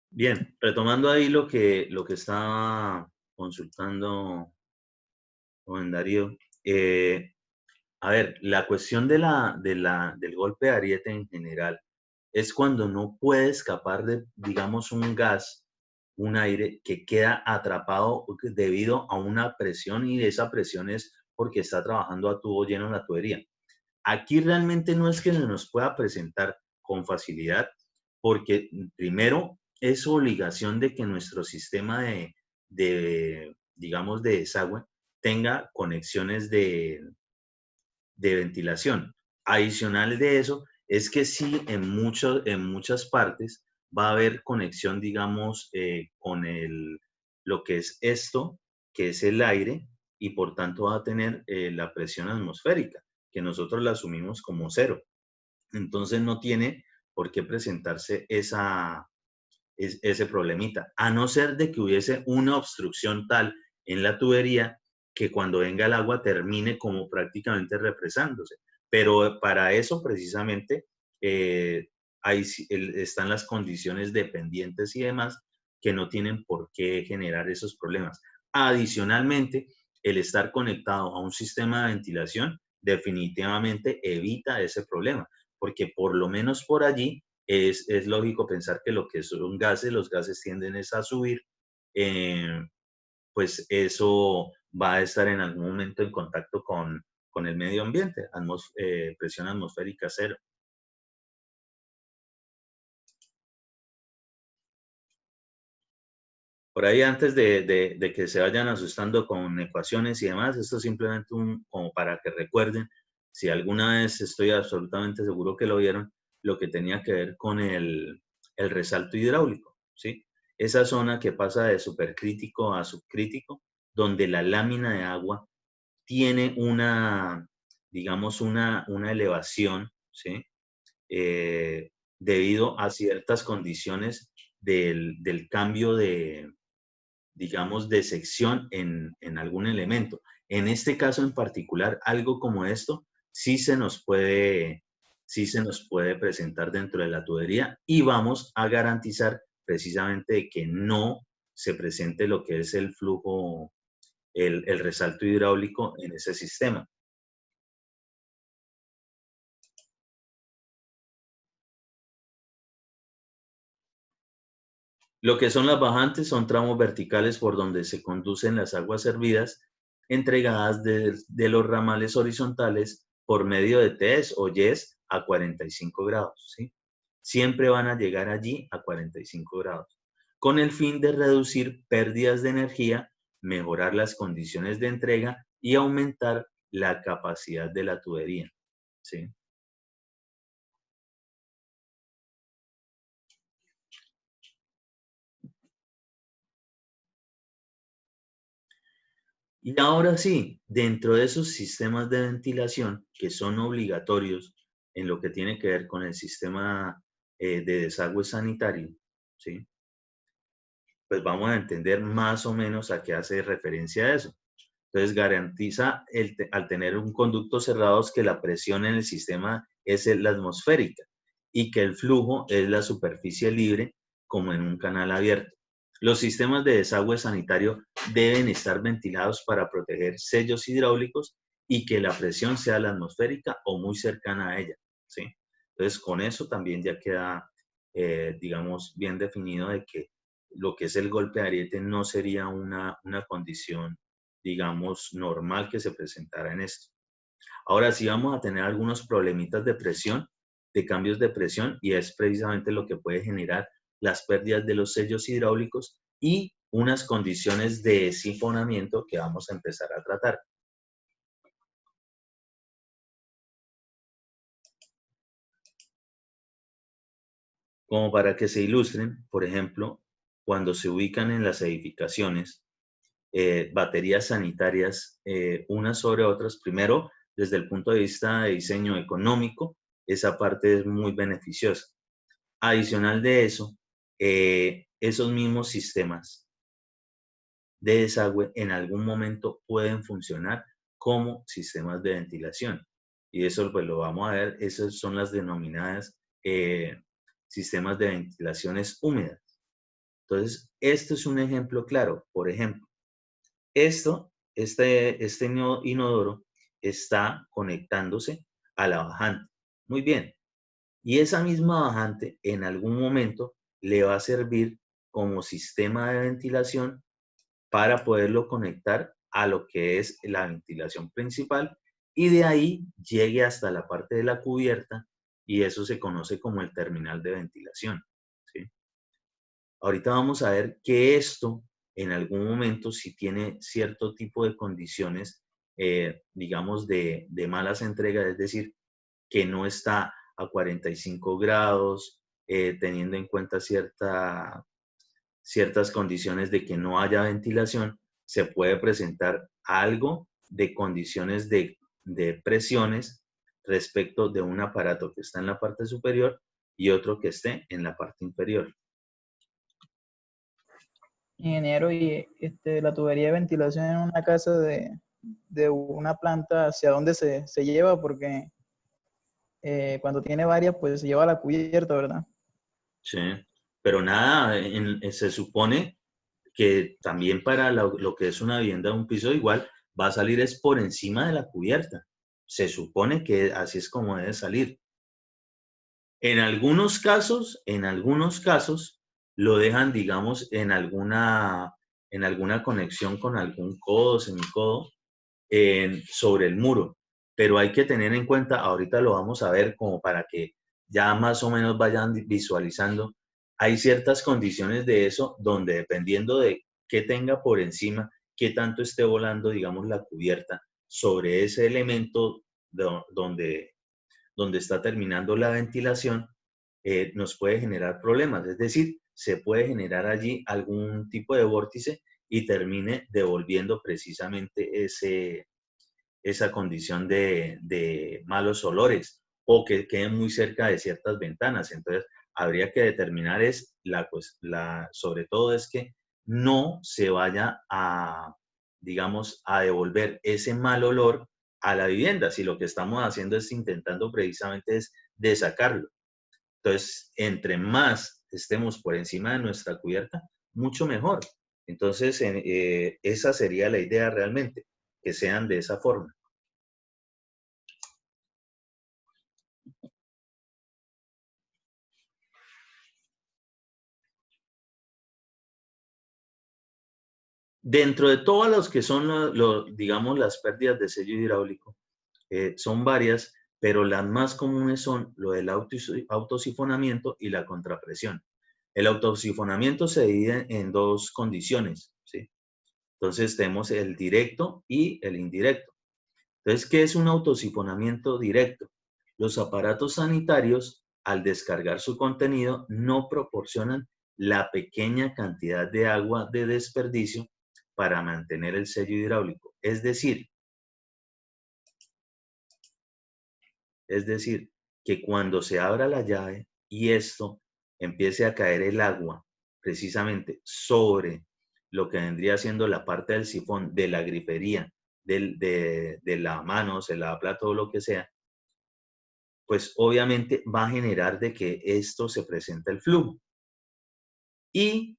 Bien, retomando ahí lo que estaba consultando con Darío, a ver, la cuestión del golpe de ariete en general es cuando no puede escapar de, digamos, un gas, un aire que queda atrapado debido a una presión y esa presión es porque está trabajando a tubo lleno en la tubería. Aquí realmente no es que nos pueda presentar con facilidad, porque primero es obligación de que nuestro sistema digamos, de desagüe tenga conexiones de ventilación. Adicional de eso, es que sí, en muchas partes va a haber conexión, digamos, con lo que es esto, que es el aire, y por tanto va a tener la presión atmosférica, que nosotros la asumimos como cero. Entonces no tiene por qué presentarse ese problemita, a no ser de que hubiese una obstrucción tal en la tubería que cuando venga el agua termine como prácticamente represándose. Pero para eso precisamente ahí están las condiciones dependientes y demás que no tienen por qué generar esos problemas. Adicionalmente, el estar conectado a un sistema de ventilación definitivamente evita ese problema, porque por lo menos por allí es lógico pensar que lo que son gases, los gases tienden a subir, eh, pues eso va a estar en algún momento en contacto con el medio ambiente, presión atmosférica cero. Por ahí antes de que se vayan asustando con ecuaciones y demás, esto es simplemente como para que recuerden, si alguna vez estoy absolutamente seguro que lo vieron, lo que tenía que ver con el resalto hidráulico, ¿sí? Esa zona que pasa de supercrítico a subcrítico, donde la lámina de agua tiene digamos, una elevación, ¿sí? Debido a ciertas condiciones del cambio digamos, de sección en algún elemento. En este caso en particular, algo como esto sí se nos puede presentar dentro de la tubería y vamos a garantizar precisamente de que no se presente lo que es el flujo, el resalto hidráulico en ese sistema. Lo que son las bajantes son tramos verticales por donde se conducen las aguas servidas entregadas de los ramales horizontales por medio de Ts o Ys a 45 grados, ¿sí? Siempre van a llegar allí a 45 grados, con el fin de reducir pérdidas de energía, mejorar las condiciones de entrega y aumentar la capacidad de la tubería, ¿sí? Y ahora sí, dentro de esos sistemas de ventilación que son obligatorios en lo que tiene que ver con el sistema de desagüe sanitario, ¿sí? Pues vamos a entender más o menos a qué hace referencia eso. Entonces, garantiza al tener un conducto cerrado que la presión en el sistema es la atmosférica y que el flujo es la superficie libre como en un canal abierto. Los sistemas de desagüe sanitario deben estar ventilados para proteger sellos hidráulicos y que la presión sea la atmosférica o muy cercana a ella, ¿sí? Entonces, con eso también ya queda, digamos, bien definido de que lo que es el golpe de ariete no sería una condición, digamos, normal que se presentara en esto. Ahora sí vamos a tener algunos problemitas de presión, de cambios de presión, y es precisamente lo que puede generar las pérdidas de los sellos hidráulicos y unas condiciones de sifonamiento que vamos a empezar a tratar. Como para que se ilustren, por ejemplo, cuando se ubican en las edificaciones baterías sanitarias unas sobre otras, primero, desde el punto de vista de diseño económico, esa parte es muy beneficiosa. Adicional de eso, esos mismos sistemas de desagüe en algún momento pueden funcionar como sistemas de ventilación. Y eso pues lo vamos a ver, esas son las denominadas sistemas de ventilaciones húmedas. Entonces, esto es un ejemplo claro. Por ejemplo, este inodoro está conectándose a la bajante. Muy bien. Y esa misma bajante en algún momento le va a servir como sistema de ventilación para poderlo conectar a lo que es la ventilación principal y de ahí llegue hasta la parte de la cubierta y eso se conoce como el terminal de ventilación, ¿sí? Ahorita vamos a ver que esto en algún momento si tiene cierto tipo de condiciones, digamos, de malas entregas, es decir, que no está a 45 grados, teniendo en cuenta ciertas condiciones de que no haya ventilación, se puede presentar algo de condiciones de presiones respecto de un aparato que está en la parte superior y otro que esté en la parte inferior. Ingeniero, y la tubería de ventilación en una casa de una planta, ¿hacia dónde se lleva? Porque cuando tiene varias, pues se lleva a la cubierta, ¿verdad? Sí, pero nada, se supone que también para lo que es una vivienda de un piso igual va a salir es por encima de la cubierta. Se supone que así es como debe salir. En algunos casos lo dejan, digamos, en alguna conexión con algún codo, semicodo, sobre el muro. Pero hay que tener en cuenta, ahorita lo vamos a ver como para que ya más o menos vayan visualizando, hay ciertas condiciones de eso donde dependiendo de qué tenga por encima, qué tanto esté volando, digamos, la cubierta sobre ese elemento donde está terminando la ventilación, nos puede generar problemas. Es decir, se puede generar allí algún tipo de vórtice y termine devolviendo precisamente esa condición de malos olores o que queden muy cerca de ciertas ventanas. Entonces, habría que determinar sobre todo es que no se vaya a, digamos, a devolver ese mal olor a la vivienda, si lo que estamos haciendo es intentando precisamente es de sacarlo. Entonces, entre más estemos por encima de nuestra cubierta, mucho mejor. Entonces, esa sería la idea realmente, que sean de esa forma. Dentro de todos los que son, digamos, las pérdidas de sello hidráulico, son varias, pero las más comunes son lo del autosifonamiento y la contrapresión. El autosifonamiento se divide en dos condiciones, ¿sí? Entonces tenemos el directo y el indirecto. Entonces, ¿qué es un autosifonamiento directo? Los aparatos sanitarios, al descargar su contenido, no proporcionan la pequeña cantidad de agua de desperdicio para mantener el sello hidráulico. Es decir, que cuando se abra la llave y esto empiece a caer el agua precisamente sobre lo que vendría siendo la parte del sifón, de la grifería, de lavamanos, el lavaplato o lo que sea, pues obviamente va a generar de que esto se presente el flujo. Y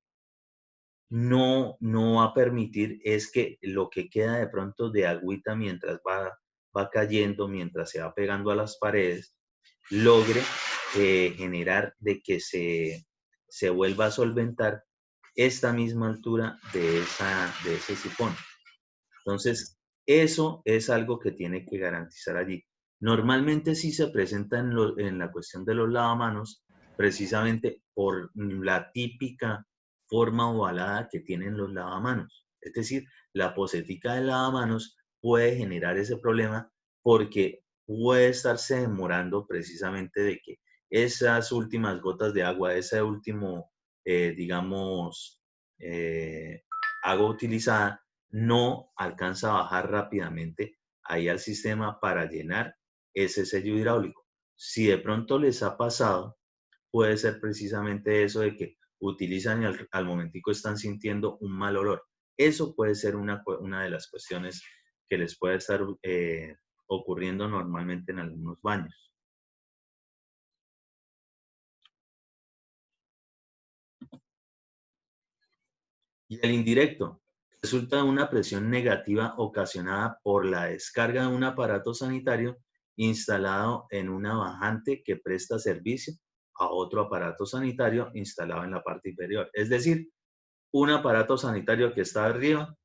no va a permitir es que lo que queda de pronto de agüita mientras va cayendo, mientras se va pegando a las paredes, logre generar de que se vuelva a solventar esta misma altura de ese sifón. Entonces, eso es algo que tiene que garantizar allí. Normalmente sí se presenta en la cuestión de los lavamanos, precisamente por la típica forma ovalada que tienen los lavamanos. Es decir, la posetica de lavamanos puede generar ese problema porque puede estarse demorando precisamente de que esas últimas gotas de agua, ese último, digamos, agua utilizada, no alcanza a bajar rápidamente ahí al sistema para llenar ese sello hidráulico. Si de pronto les ha pasado, puede ser precisamente eso de que utilizan y al momentico están sintiendo un mal olor. Eso puede ser una de las cuestiones que les puede estar ocurriendo normalmente en algunos baños. Y el indirecto resulta de una presión negativa ocasionada por la descarga de un aparato sanitario instalado en una bajante que presta servicio a otro aparato sanitario instalado en la parte inferior. Es decir, un aparato sanitario que está arriba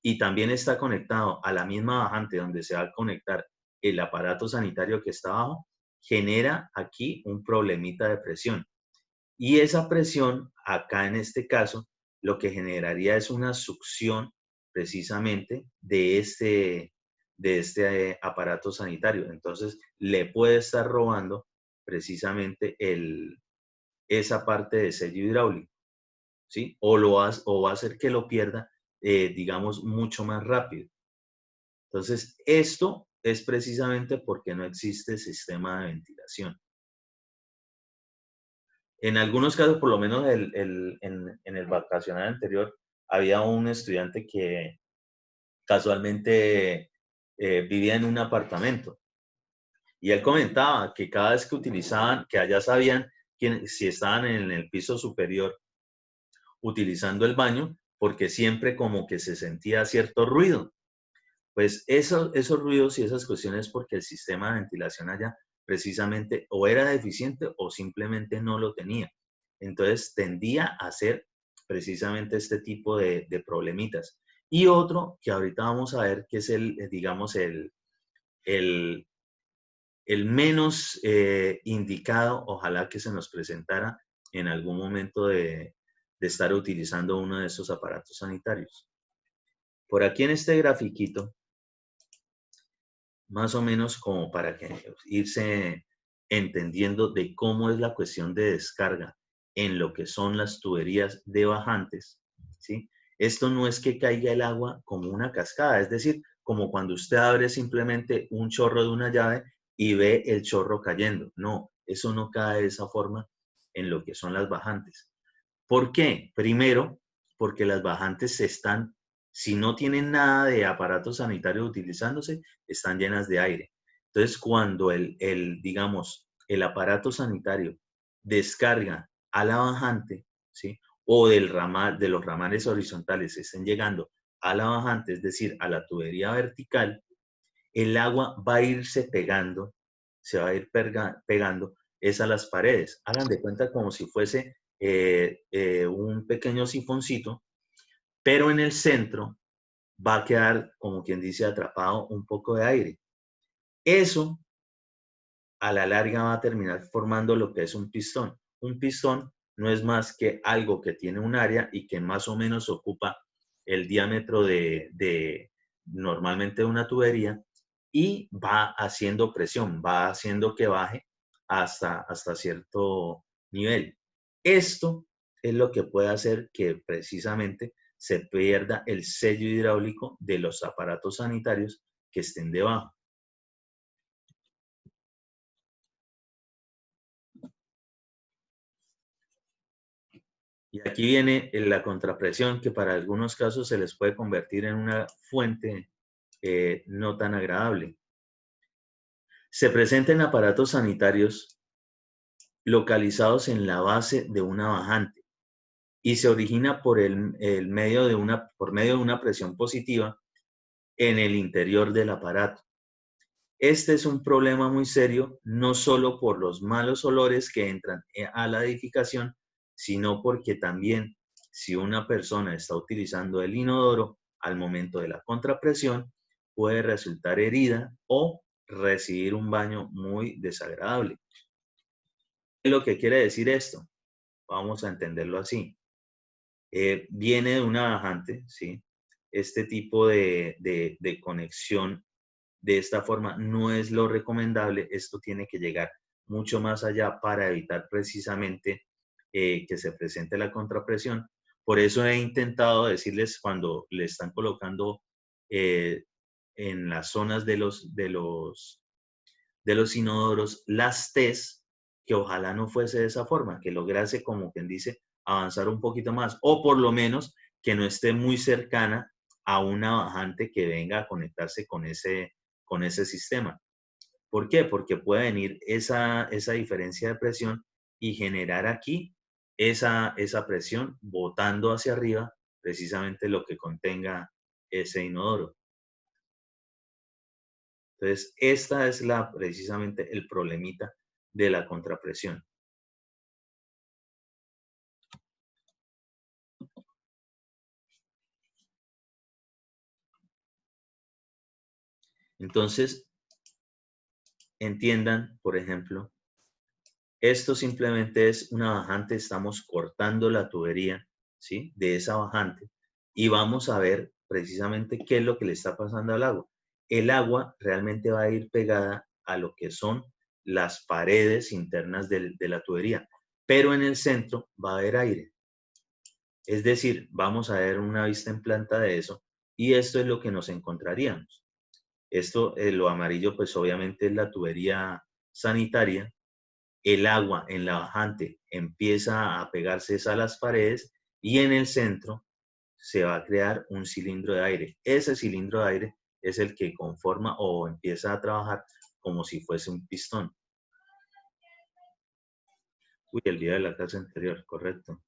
y también está conectado a la misma bajante donde se va a conectar el aparato sanitario que está abajo, genera aquí un problemita de presión. Y esa presión, acá en este caso, lo que generaría es una succión precisamente de este aparato sanitario. Entonces, le puede estar robando precisamente esa parte de sello hidráulico, ¿sí? O va a hacer que lo pierda, digamos, mucho más rápido. Entonces, esto es precisamente porque no existe sistema de ventilación. En algunos casos, por lo menos en el vacacional anterior, había un estudiante que casualmente vivía en un apartamento y él comentaba que cada vez que utilizaban, que allá sabían si estaban en el piso superior utilizando el baño, porque siempre como que se sentía cierto ruido. Pues esos ruidos y esas cuestiones porque el sistema de ventilación allá precisamente o era deficiente o simplemente no lo tenía. Entonces tendía a ser precisamente este tipo de problemitas. Y otro que ahorita vamos a ver que es digamos, el, el menos indicado, ojalá que se nos presentara en algún momento de estar utilizando uno de estos aparatos sanitarios. Por aquí en este grafiquito, más o menos como para que irse entendiendo de cómo es la cuestión de descarga en lo que son las tuberías de bajantes, ¿sí? Esto no es que caiga el agua como una cascada, es decir, como cuando usted abre simplemente un chorro de una llave y ve el chorro cayendo. No, eso no cae de esa forma en lo que son las bajantes. ¿Por qué? Primero, porque las bajantes están, si no tienen nada de aparato sanitario utilizándose, están llenas de aire. Entonces, cuando digamos, el aparato sanitario descarga a la bajante, ¿sí? O de los ramales horizontales estén llegando a la bajante, es decir, a la tubería vertical, el agua va a irse pegando, se va a ir pegando, es a las paredes. Hagan de cuenta como si fuese un pequeño sifoncito pero en el centro va a quedar, como quien dice, atrapado un poco de aire. Eso a la larga va a terminar formando lo que es un pistón. Un pistón no es más que algo que tiene un área y que más o menos ocupa el diámetro de normalmente una tubería y va haciendo presión, va haciendo que baje hasta cierto nivel. Esto es lo que puede hacer que precisamente se pierda el sello hidráulico de los aparatos sanitarios que estén debajo. Y aquí viene la contrapresión, que para algunos casos se les puede convertir en una fuente no tan agradable. Se presenta en aparatos sanitarios localizados en la base de una bajante y se origina por medio de una presión positiva en el interior del aparato. Este es un problema muy serio, no solo por los malos olores que entran a la edificación, sino porque también si una persona está utilizando el inodoro al momento de la contrapresión, puede resultar herida o recibir un baño muy desagradable. ¿Qué es lo que quiere decir esto? Vamos a entenderlo así. Viene de una bajante, ¿sí? Este tipo de conexión de esta forma no es lo recomendable. Esto tiene que llegar mucho más allá para evitar precisamente que se presente la contrapresión. Por eso he intentado decirles cuando le están colocando en las zonas de los inodoros las T's, que ojalá no fuese de esa forma, que lograse, como quien dice, avanzar un poquito más, o por lo menos que no esté muy cercana a una bajante que venga a conectarse con ese sistema. ¿Por qué? Porque puede venir esa diferencia de presión y generar aquí esa presión botando hacia arriba precisamente lo que contenga ese inodoro. Entonces, esta es precisamente el problemita de la contrapresión. Entonces, entiendan, por ejemplo, esto simplemente es una bajante, estamos cortando la tubería, ¿sí? De esa bajante y vamos a ver precisamente qué es lo que le está pasando al agua. El agua realmente va a ir pegada a lo que son las paredes internas de la tubería, pero en el centro va a haber aire. Es decir, vamos a ver una vista en planta de eso y esto es lo que nos encontraríamos. Esto, lo amarillo, pues obviamente es la tubería sanitaria. El agua en la bajante empieza a pegarse a las paredes y en el centro se va a crear un cilindro de aire. Ese cilindro de aire es el que conforma o empieza a trabajar como si fuese un pistón. Uy, el día de la casa anterior, correcto.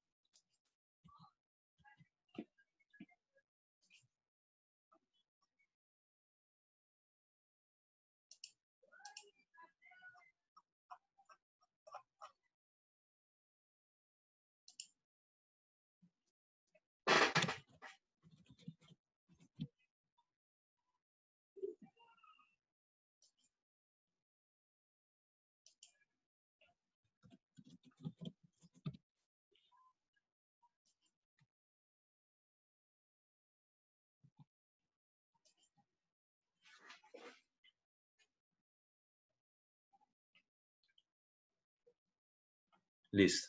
Listo.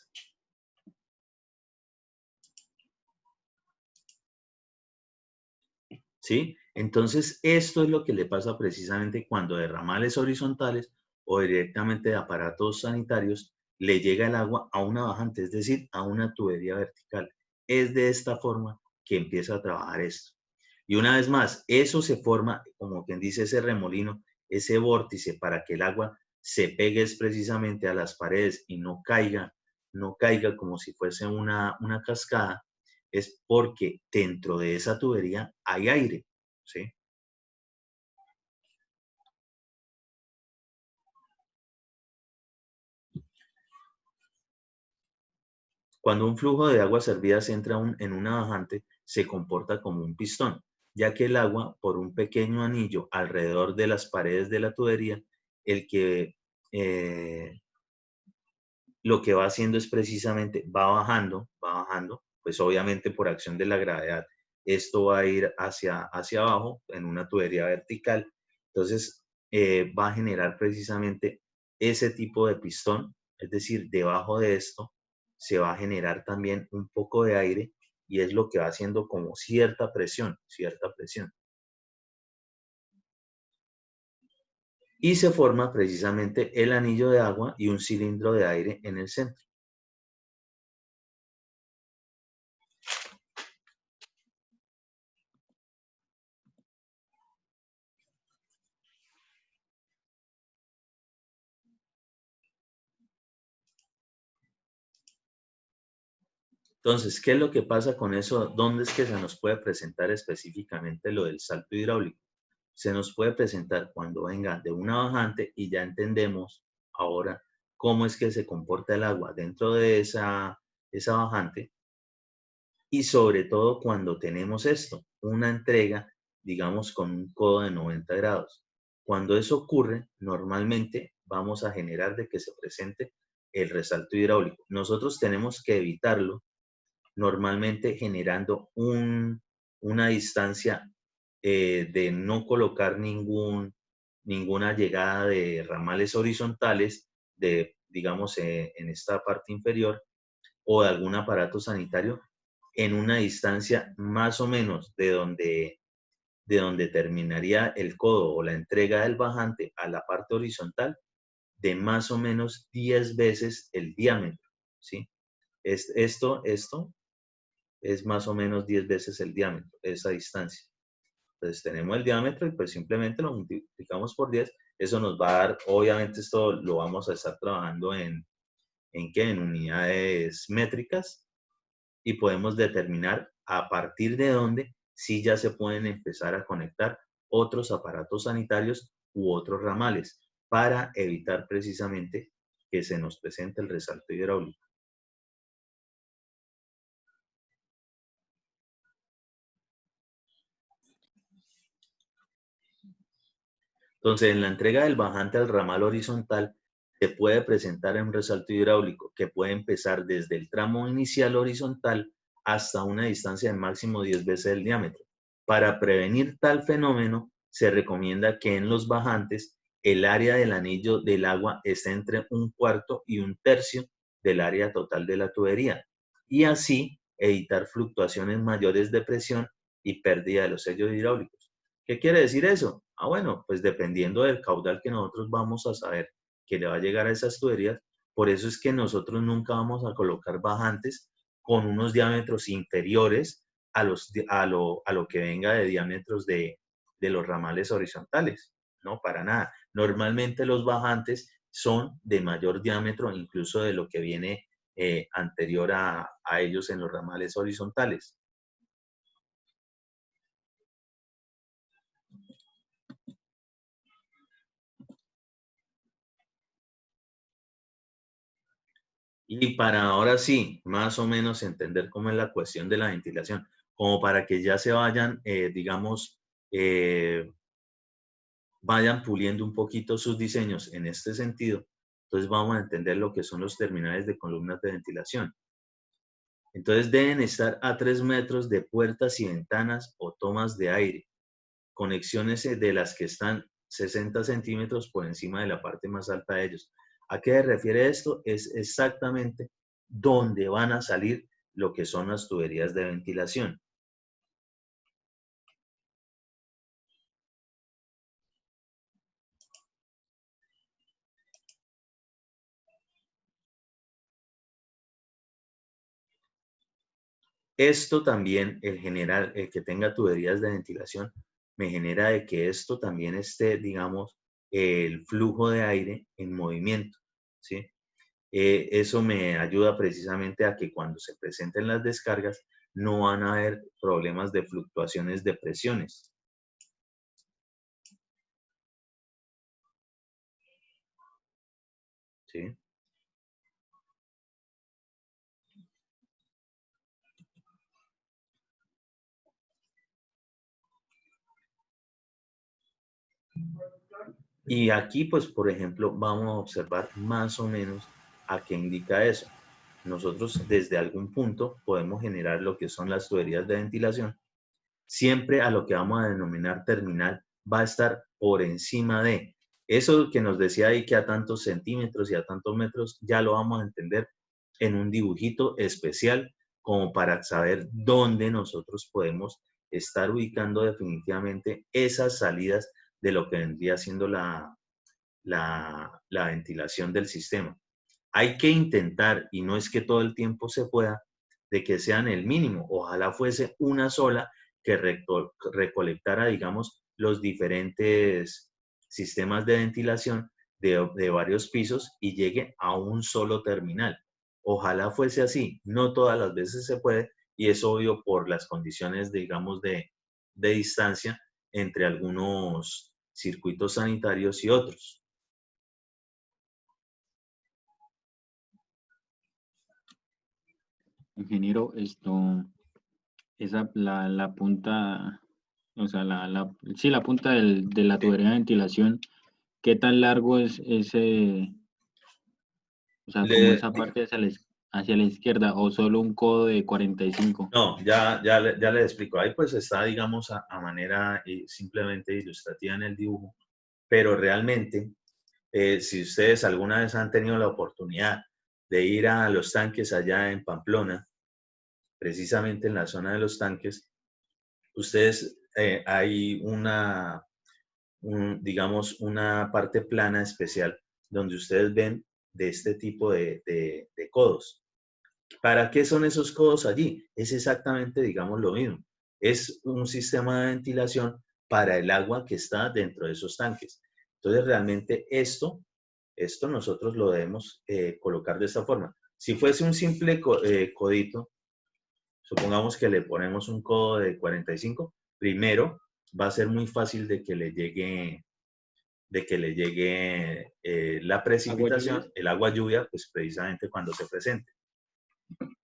¿Sí? Entonces, esto es lo que le pasa precisamente cuando de ramales horizontales o directamente de aparatos sanitarios le llega el agua a una bajante, es decir, a una tubería vertical. Es de esta forma que empieza a trabajar esto. Y una vez más, eso se forma, como quien dice, ese remolino, ese vórtice para que el agua se pegue precisamente a las paredes y no caiga como si fuese una cascada, es porque dentro de esa tubería hay aire, ¿sí? Cuando un flujo de agua servida se entra en una bajante, se comporta como un pistón, ya que el agua, por un pequeño anillo alrededor de las paredes de la tubería, el que lo que va haciendo es precisamente va bajando, pues obviamente por acción de la gravedad, esto va a ir hacia abajo en una tubería vertical. Entonces, va a generar precisamente ese tipo de pistón, es decir, debajo de esto se va a generar también un poco de aire y es lo que va haciendo como cierta presión, cierta presión. Y se forma precisamente el anillo de agua y un cilindro de aire en el centro. Entonces, ¿qué es lo que pasa con eso? ¿Dónde es que se nos puede presentar específicamente lo del salto hidráulico? Se nos puede presentar cuando venga de una bajante y ya entendemos ahora cómo es que se comporta el agua dentro de esa bajante y sobre todo cuando tenemos esto, una entrega, digamos, con un codo de 90 grados. Cuando eso ocurre, normalmente vamos a generar de que se presente el resalto hidráulico. Nosotros tenemos que evitarlo normalmente generando una distancia de no colocar ninguna llegada de ramales horizontales, digamos, en esta parte inferior o de algún aparato sanitario en una distancia más o menos de donde terminaría el codo o la entrega del bajante a la parte horizontal de más o menos 10 veces el diámetro, ¿sí? Esto es más o menos 10 veces el diámetro, esa distancia. Entonces tenemos el diámetro y pues simplemente lo multiplicamos por 10. Eso nos va a dar, obviamente esto lo vamos a estar trabajando ¿en qué? En unidades métricas y podemos determinar a partir de dónde sí ya se pueden empezar a conectar otros aparatos sanitarios u otros ramales para evitar precisamente que se nos presente el resalto hidráulico. Entonces, en la entrega del bajante al ramal horizontal, se puede presentar un resalto hidráulico que puede empezar desde el tramo inicial horizontal hasta una distancia de máximo 10 veces el diámetro. Para prevenir tal fenómeno, se recomienda que en los bajantes el área del anillo del agua esté entre un cuarto y un tercio del área total de la tubería y así evitar fluctuaciones mayores de presión y pérdida de los sellos hidráulicos. ¿Qué quiere decir eso? Bueno, pues dependiendo del caudal que nosotros vamos a saber que le va a llegar a esas tuberías, por eso es que nosotros nunca vamos a colocar bajantes con unos diámetros inferiores a lo que venga de diámetros de los ramales horizontales. No, para nada. Normalmente los bajantes son de mayor diámetro incluso de lo que viene anterior a ellos en los ramales horizontales. Y para ahora sí, más o menos entender cómo es la cuestión de la ventilación, como para que ya se vayan, digamos, eh, vayan puliendo un poquito sus diseños en este sentido. Entonces vamos a entender lo que son los terminales de columnas de ventilación. Entonces deben estar a 3 metros de puertas y ventanas o tomas de aire, conexiones de las que están 60 centímetros por encima de la parte más alta de ellos. ¿A qué se refiere esto? Es exactamente dónde van a salir lo que son las tuberías de ventilación. Esto también, el que tenga tuberías de ventilación, me genera de que esto también esté, digamos, el flujo de aire en movimiento, ¿sí? Eso me ayuda precisamente a que cuando se presenten las descargas no van a haber problemas de fluctuaciones de presiones. ¿Sí? Y aquí, pues, por ejemplo, vamos a observar más o menos a qué indica eso. Nosotros desde algún punto podemos generar lo que son las tuberías de ventilación. Siempre a lo que vamos a denominar terminal va a estar por encima de. Eso que nos decía ahí que a tantos centímetros y a tantos metros, ya lo vamos a entender en un dibujito especial como para saber dónde nosotros podemos estar ubicando definitivamente esas salidas de lo que vendría siendo la ventilación del sistema. Hay que intentar, y no es que todo el tiempo se pueda, de que sean el mínimo. Ojalá fuese una sola que recolectara, digamos, los diferentes sistemas de ventilación de varios pisos y llegue a un solo terminal. Ojalá fuese así. No todas las veces se puede y es obvio por las condiciones, digamos, de distancia entre algunos circuitos sanitarios y otros. Ingeniero, la punta, o sea, sí, la punta de la tubería de ventilación, ¿qué tan largo es ese, o sea, como Le, esa parte hacia la izquierda, o solo un codo de 45? No, ya le explico. Ahí pues está, digamos, a manera simplemente ilustrativa en el dibujo, pero realmente, si ustedes alguna vez han tenido la oportunidad de ir a los tanques allá en Pamplona, precisamente en la zona de los tanques, ustedes hay digamos, una parte plana especial donde ustedes ven de este tipo de codos. ¿Para qué son esos codos allí? Es exactamente, digamos, lo mismo. Es un sistema de ventilación para el agua que está dentro de esos tanques. Entonces, realmente esto nosotros lo debemos colocar de esta forma. Si fuese un simple codito, supongamos que le ponemos un codo de 45, primero va a ser muy fácil de que le llegue la ¿Agua lluvia? precipitación, el agua lluvia, pues precisamente cuando se presente.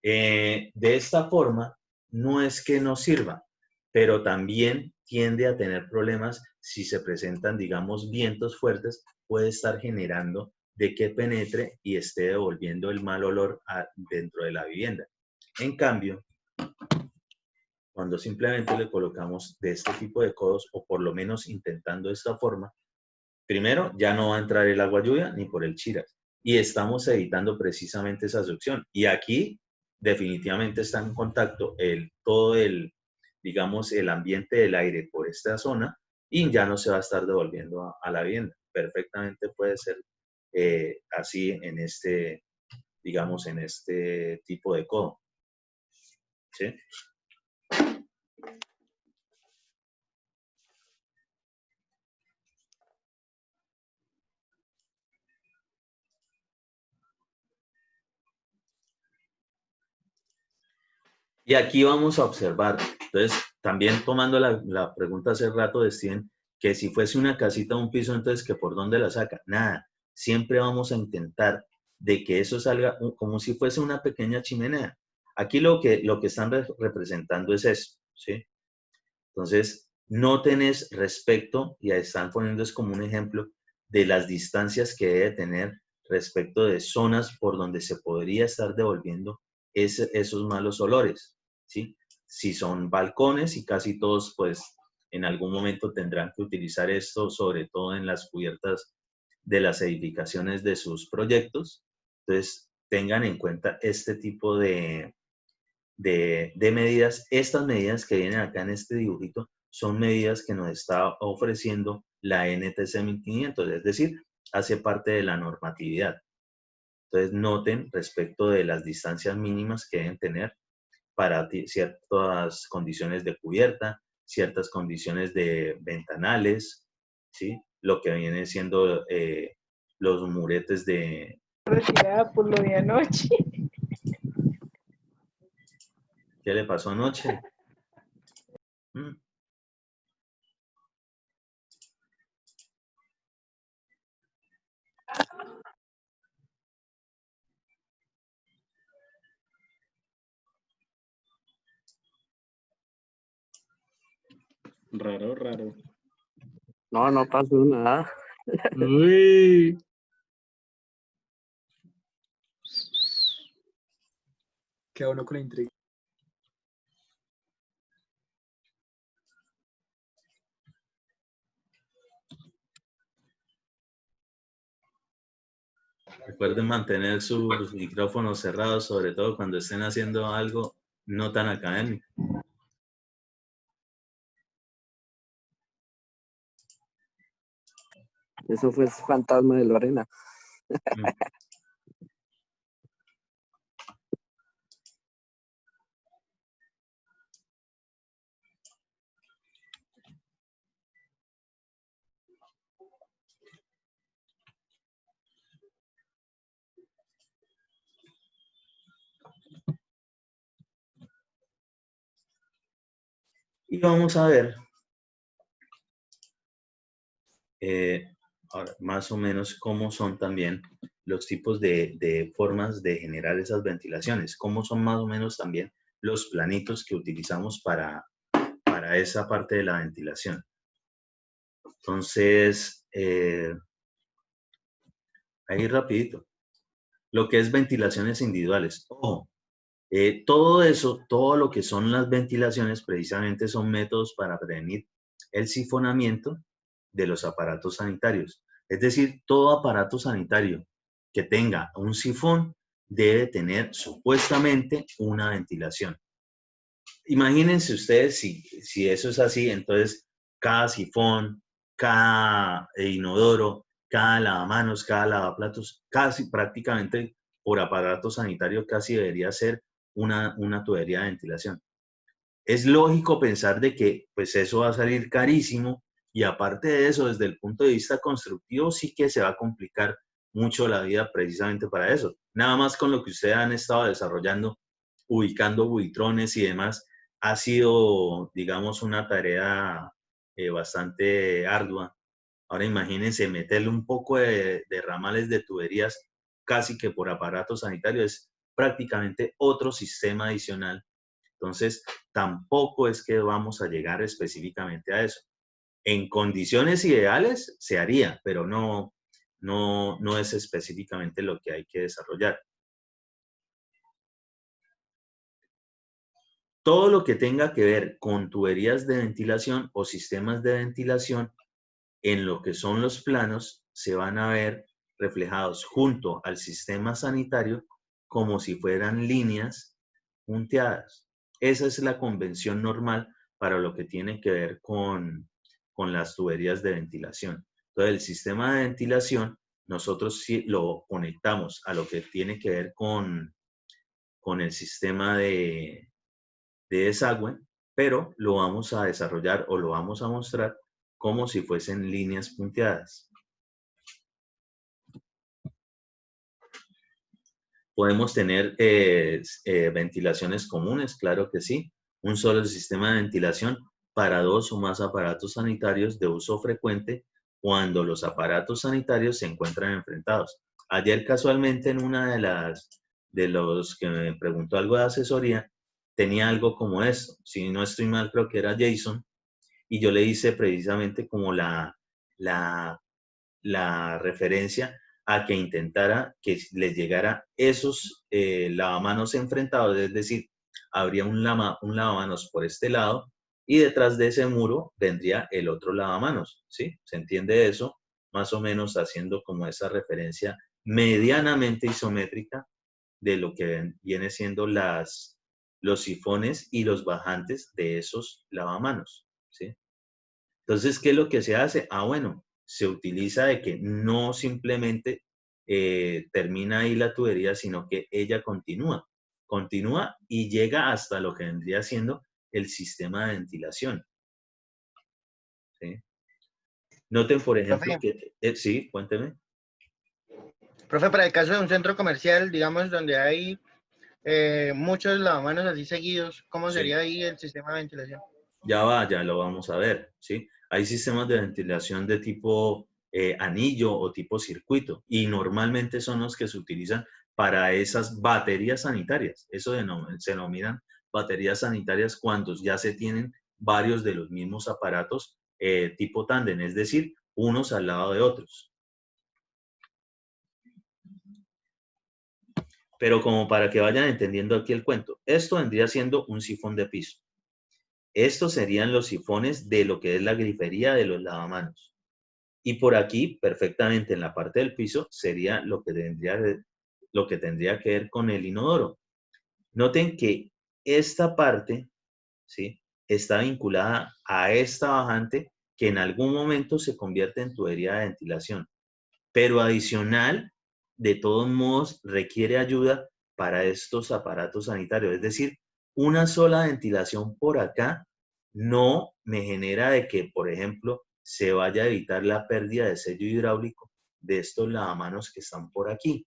De esta forma, no es que no sirva, pero también tiende a tener problemas si se presentan, digamos, vientos fuertes, puede estar generando de que penetre y esté devolviendo el mal olor dentro de la vivienda. En cambio, cuando simplemente le colocamos de este tipo de codos, o por lo menos intentando de esta forma, primero, ya no va a entrar el agua lluvia ni por el chiras. Y estamos evitando precisamente esa succión. Y aquí definitivamente está en contacto todo el, digamos, el ambiente del aire por esta zona y ya no se va a estar devolviendo a la vivienda. Perfectamente puede ser así en este, digamos, en este tipo de codo. ¿Sí? Y aquí vamos a observar, entonces, también tomando la pregunta hace rato de Steven, que si fuese una casita o un piso, entonces, ¿que por dónde la saca? Nada, siempre vamos a intentar de que eso salga como si fuese una pequeña chimenea. Aquí lo que están representando es eso, ¿sí? Entonces, no tenés respecto, y ahí están poniendo es como un ejemplo de las distancias que debe tener respecto de zonas por donde se podría estar devolviendo esos malos olores, ¿sí? Si son balcones y casi todos, pues, en algún momento tendrán que utilizar esto, sobre todo en las cubiertas de las edificaciones de sus proyectos. Entonces, tengan en cuenta este tipo de medidas. Estas medidas que vienen acá en este dibujito son medidas que nos está ofreciendo la NTC 1500, es decir, hace parte de la normatividad. Entonces, noten respecto de las distancias mínimas que deben tener para ciertas condiciones de cubierta, ciertas condiciones de ventanales, ¿sí? Lo que viene siendo los muretes de... Retirada por lo de anoche. ¿Qué le pasó anoche? ¿Mm? Raro, raro. No, no pasó nada. Uy. Queda uno con la intriga. Recuerden mantener sus micrófonos cerrados, sobre todo cuando estén haciendo algo no tan académico. Eso fue fantasma de Lorena. Mm. Y vamos a ver ahora, más o menos cómo son también los tipos de formas de generar esas ventilaciones, cómo son más o menos también los planitos que utilizamos para esa parte de la ventilación. Entonces, ahí rapidito, lo que es ventilaciones individuales. Ojo, todo eso, todo lo que son las ventilaciones, precisamente son métodos para prevenir el sifonamiento de los aparatos sanitarios. Es decir, todo aparato sanitario que tenga un sifón debe tener supuestamente una ventilación. Imagínense ustedes si eso es así, entonces cada sifón, cada inodoro, cada lavamanos, cada lavaplatos, casi prácticamente por aparato sanitario casi debería ser una tubería de ventilación. Es lógico pensar de que pues eso va a salir carísimo y aparte de eso, desde el punto de vista constructivo, sí que se va a complicar mucho la vida precisamente para eso. Nada más con lo que ustedes han estado desarrollando, ubicando buitrones y demás, ha sido, digamos, una tarea bastante ardua. Ahora imagínense meterle un poco de ramales de tuberías casi que por aparato sanitario, es prácticamente otro sistema adicional. Entonces, tampoco es que vamos a llegar específicamente a eso. En condiciones ideales se haría, pero no es específicamente lo que hay que desarrollar. Todo lo que tenga que ver con tuberías de ventilación o sistemas de ventilación en lo que son los planos se van a ver reflejados junto al sistema sanitario como si fueran líneas punteadas. Esa es la convención normal para lo que tiene que ver con las tuberías de ventilación. Entonces, el sistema de ventilación, nosotros sí lo conectamos a lo que tiene que ver con el sistema de desagüe, pero lo vamos a desarrollar o lo vamos a mostrar como si fuesen líneas punteadas. Podemos tener ventilaciones comunes, claro que sí. Un solo sistema de ventilación para dos o más aparatos sanitarios de uso frecuente cuando los aparatos sanitarios se encuentran enfrentados. Ayer casualmente en una de los que me preguntó algo de asesoría, tenía algo como esto. Si no estoy mal, creo que era Jason. Y yo le hice precisamente como la referencia a que intentara que les llegara esos lavamanos enfrentados, es decir, habría un lavamanos por este lado y detrás de ese muro vendría el otro lavamanos, ¿sí? ¿Se entiende eso? Más o menos haciendo como esa referencia medianamente isométrica de lo que viene siendo los sifones y los bajantes de esos lavamanos, ¿sí? Entonces, ¿qué es lo que se hace? Ah, bueno, se utiliza de que no simplemente termina ahí la tubería, sino que ella continúa y llega hasta lo que vendría siendo el sistema de ventilación. ¿Sí? Noten, por ejemplo, Profe. que... sí, cuénteme. Profe, para el caso de un centro comercial, digamos, donde hay muchos lavamanos así seguidos, ¿cómo Sí. sería ahí el sistema de ventilación? Ya lo vamos a ver, ¿sí? Hay sistemas de ventilación de tipo anillo o tipo circuito y normalmente son los que se utilizan para esas baterías sanitarias. Eso se denominan baterías sanitarias cuando ya se tienen varios de los mismos aparatos tipo tándem, es decir, unos al lado de otros. Pero como para que vayan entendiendo aquí el cuento, esto vendría siendo un sifón de piso. Estos serían los sifones de lo que es la grifería de los lavamanos. Y por aquí, perfectamente en la parte del piso, sería lo que tendría que ver con el inodoro. Noten que esta parte, ¿sí?, está vinculada a esta bajante que en algún momento se convierte en tubería de ventilación. Pero adicional, de todos modos, requiere ayuda para estos aparatos sanitarios. Es decir, una sola ventilación por acá no me genera de que, por ejemplo, se vaya a evitar la pérdida de sello hidráulico de estos lavamanos que están por aquí.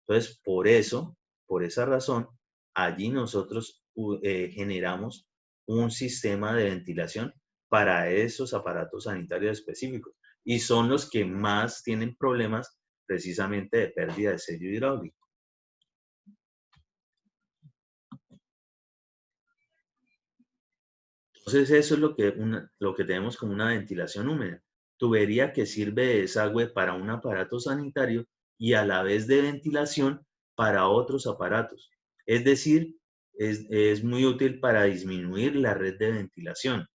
Entonces, por esa razón, allí nosotros generamos un sistema de ventilación para esos aparatos sanitarios específicos. Y son los que más tienen problemas precisamente de pérdida de sello hidráulico. Entonces, eso es lo que tenemos como una ventilación húmeda. Tubería que sirve de desagüe para un aparato sanitario y a la vez de ventilación para otros aparatos. Es decir, es muy útil para disminuir la red de ventilación.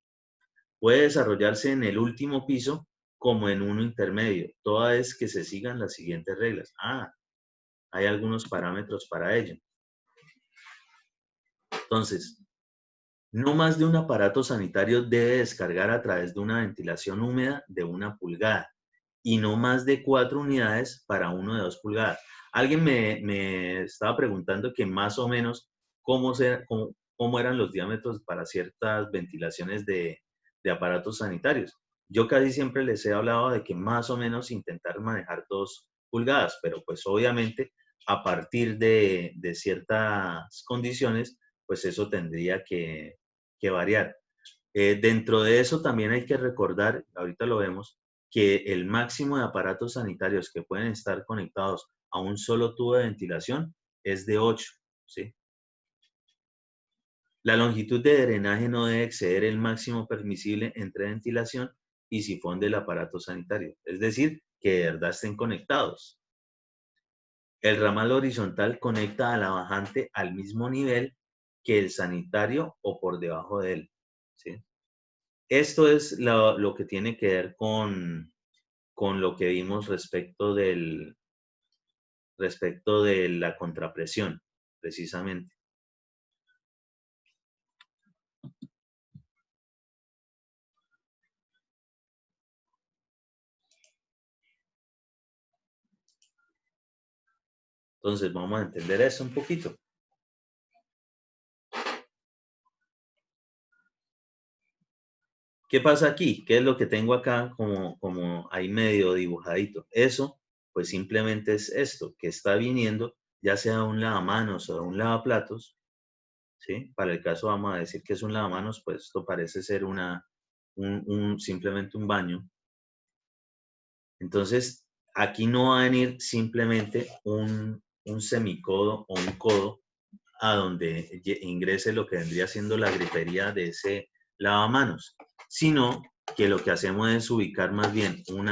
Puede desarrollarse en el último piso como en uno intermedio, toda vez que se sigan las siguientes reglas. Hay algunos parámetros para ello. Entonces, no más de un aparato sanitario debe descargar a través de una ventilación húmeda de 1 pulgada y no más de 4 unidades para uno de 2 pulgadas. Alguien me estaba preguntando que más o menos cómo eran los diámetros para ciertas ventilaciones de aparatos sanitarios. Yo casi siempre les he hablado de que más o menos intentar manejar 2 pulgadas, pero pues obviamente a partir de ciertas condiciones, pues eso tendría que variar. Dentro de eso también hay que recordar, ahorita lo vemos, que el máximo de aparatos sanitarios que pueden estar conectados a un solo tubo de ventilación es de 8, ¿sí? La longitud de drenaje no debe exceder el máximo permisible entre ventilación y sifón del aparato sanitario, es decir, que de verdad estén conectados. El ramal horizontal conecta a la bajante al mismo nivel que el sanitario o por debajo de él, ¿sí? Esto es lo que tiene que ver con lo que vimos respecto de la contrapresión, precisamente. Entonces, vamos a entender eso un poquito. ¿Qué pasa aquí? ¿Qué es lo que tengo acá como ahí medio dibujadito? Eso, pues simplemente es esto, que está viniendo, ya sea un lavamanos o un lavaplatos, ¿sí? Para el caso vamos a decir que es un lavamanos, pues esto parece ser simplemente un baño. Entonces, aquí no va a venir simplemente un semicodo o un codo a donde ingrese lo que vendría siendo la grifería de ese lavamanos, sino que lo que hacemos es ubicar más bien un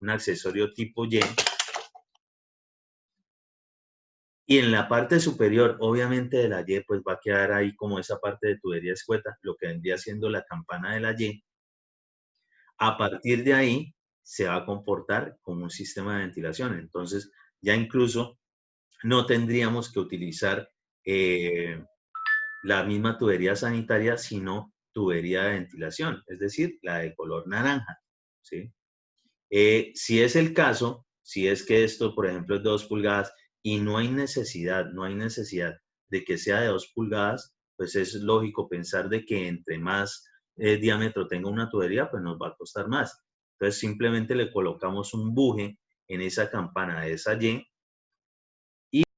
accesorio tipo Y, y en la parte superior, obviamente de la Y, pues va a quedar ahí como esa parte de tubería escueta, lo que vendría siendo la campana de la Y. A partir de ahí se va a comportar como un sistema de ventilación. Entonces, ya incluso no tendríamos que utilizar la misma tubería sanitaria, sino tubería de ventilación, es decir, la de color naranja, ¿sí? Si es el caso, si es que esto, por ejemplo, es de 2 pulgadas y no hay necesidad de que sea de 2 pulgadas, pues es lógico pensar de que entre más diámetro tenga una tubería, pues nos va a costar más. Entonces simplemente le colocamos un buje en esa campana de esa Y